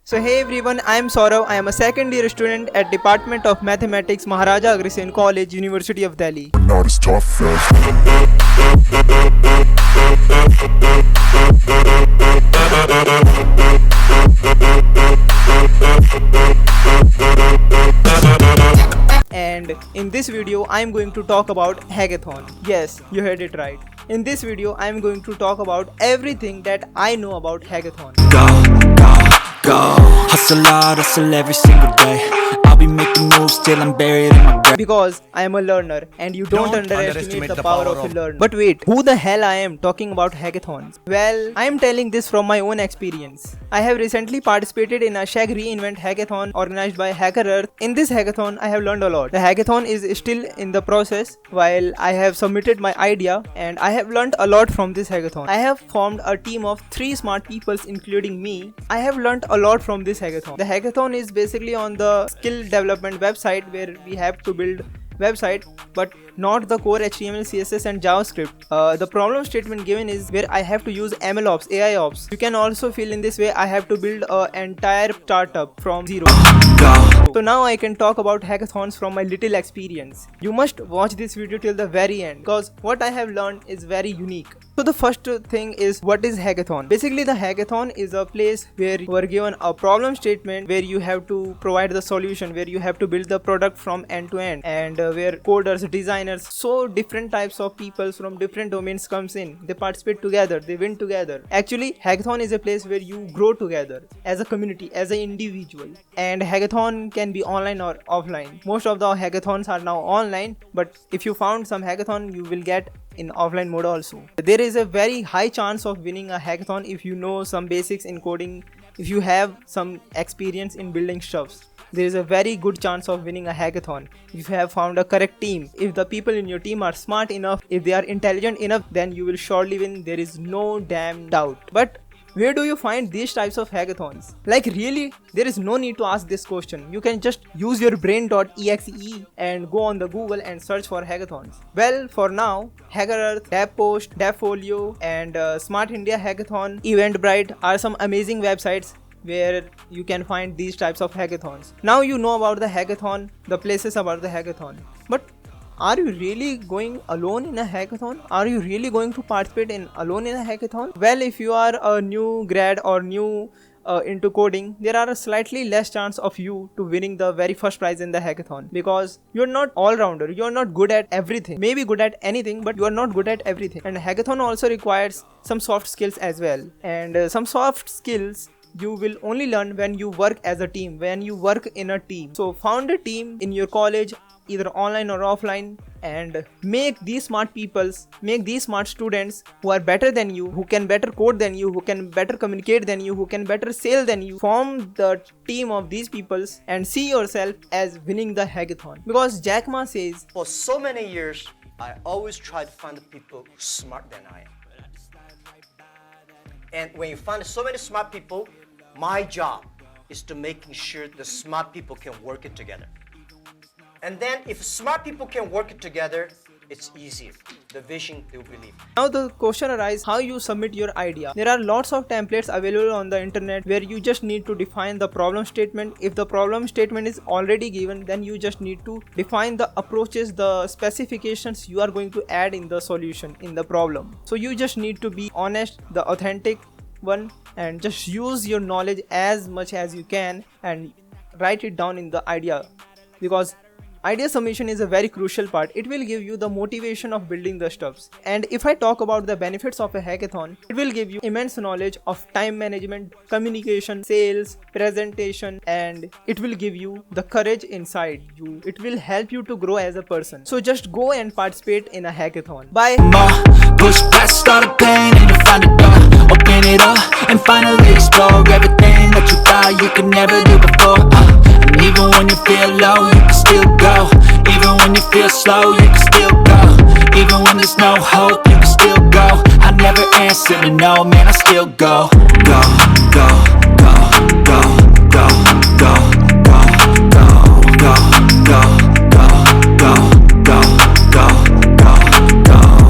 So hey everyone, I am Saurav. I am a second year student at Department of Mathematics, Maharaja Agrisena College, University of Delhi. And in this video, I am going to talk about Hackathon. Yes, you heard it right. In this video, I am going to talk about everything that I know about Hackathon. Go, hustle hard, hustle every single day. I'll be making moves till I'm buried in my grave. Because I am a learner and you don't underestimate the power of a learner. But wait, who the hell I am talking about hackathons? Well, I am telling this from my own experience. I have recently participated in a CHEGG Re-Invent Hackathon organized by Hackathons. In this hackathon, I have learned a lot. The hackathon is still in the process while I have submitted my idea, and I have learned a lot from this hackathon. I have formed a team of 3 smart people including me. I have learned a lot from this hackathon. The hackathon is basically on the skill development website where we have to build website, but not the core HTML, CSS and JavaScript. The problem statement given is where I have to use MLOps, AIOps. You can also feel in this way I have to build an entire startup from zero. So now I can talk about hackathons from my little experience. You must watch this video till the very end because what I have learned is very unique. So the first thing is, what is hackathon? Basically the hackathon is a place where you are given a problem statement where you have to provide the solution, where you have to build the product from end to end, and where coders, designers, so different types of people from different domains comes in. They participate together, they win together. Actually, hackathon is a place where you grow together as a community, as an individual. And hackathon can be online or offline. Most of the hackathons are now online, but if you found some hackathon, you will get in offline mode also. There is a very high chance of winning a hackathon if you know some basics in coding, if you have some experience in building stuffs. There is a very good chance of winning a hackathon if you have found a correct team. If the people in your team are smart enough, if they are intelligent enough, then you will surely win. There is no damn doubt. But where do you find these types of hackathons? Like really, there is no need to ask this question. You can just use your brain.exe and go on the Google and search for hackathons. Well, for now, Hackathons, DevPost, DevFolio and Smart India Hackathon, Eventbrite are some amazing websites where you can find these types of hackathons. Now you know about the hackathon, the places about the hackathon. But are you really going alone in a hackathon? Are you really going to participate alone in a hackathon? Well, if you are a new grad or new into coding, there are a slightly less chance of you to winning the very first prize in the hackathon, because you're not all-rounder, you're not good at everything. Maybe good at anything, but you are not good at everything. And hackathon also requires some soft skills as well. And some soft skills you will only learn when you work as a team, when you work in a team. So found a team in your college, either online or offline, and make these smart peoples, make these smart students who are better than you, who can better code than you, who can better communicate than you, who can better sell than you. Form the team of these peoples and see yourself as winning the hackathon. Because Jack Ma says, for so many years, I always try to find the people smarter than I am. And when you find so many smart people, my job is to making sure the smart people can work it together. And then if smart people can work it together, it's easier. The vision they will believe. Now the question arises how you submit your idea. There are lots of templates available on the internet where you just need to define the problem statement. If the problem statement is already given, then you just need to define the approaches, the specifications you are going to add in the solution, in the problem. So you just need to be honest, the authentic one, and just use your knowledge as much as you can and write it down in the idea, because idea submission is a very crucial part. It will give you the motivation of building the stuffs. And if I talk about the benefits of a hackathon, it will give you immense knowledge of time management, communication, sales, presentation, and it will give you the courage inside you. It will help you to grow as a person. So just go and participate in a hackathon. Bye. Push past all the pain and you find a door. Open it up and finally explore everything that you thought you could never do before. And even when you feel low, you can still go. Even when you feel slow, you can still go. Even when there's no hope, you can still go. I never answer to no, man, I still go. Go, go.